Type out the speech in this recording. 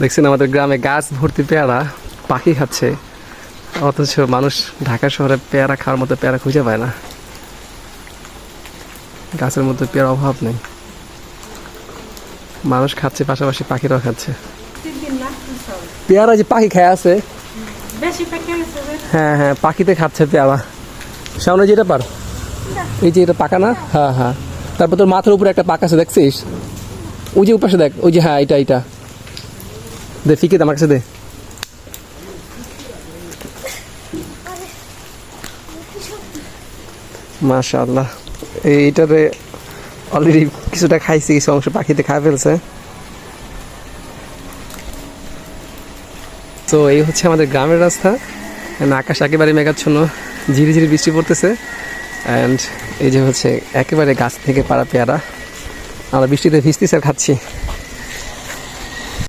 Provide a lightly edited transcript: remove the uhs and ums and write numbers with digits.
দেখছেন আমাদের গ্রামে গাছ ভর্তি পেয়ারা, পাখি খাচ্ছে, অথচ মানুষ ঢাকা শহরে পেয়ারা খাওয়ার মতো পেয়ারা খুঁজে পায় না। গাছের মধ্যে পেয়ারা অভাব নেই, মানুষ খাচ্ছে পাশাপাশি পাখিরাও খাচ্ছে। পেয়ারা যে পাখি খায় আছে, হ্যাঁ হ্যাঁ পাখিতে খাচ্ছে পেয়ারা। সামনে যেটা পার, এই যে এটা পাকা না, হ্যাঁ হ্যাঁ। তারপর তোর মাথার উপরে একটা পাকা আছে দেখছিস, ওই যে উপাশে দেখ, ওই যে, হ্যাঁ এটা এটা দে, ফিকে আমার কাছে দে। মাশাআল্লাহ, এইটারে অলরেডি কিছুটা খাইছে, কিছু অংশ পাখিতে খায় ফেলছে। তো এই হচ্ছে আমাদের গ্রামের রাস্তা। আকাশ একেবারে মেঘাচ্ছন্ন, ঝিরিঝিরি বৃষ্টি পড়তেছে। অ্যান্ড এই যে হচ্ছে একেবারে গাছ থেকে পাড়া পেয়ারা, আমরা বৃষ্টিতে ভিজতেছি আর খাচ্ছি।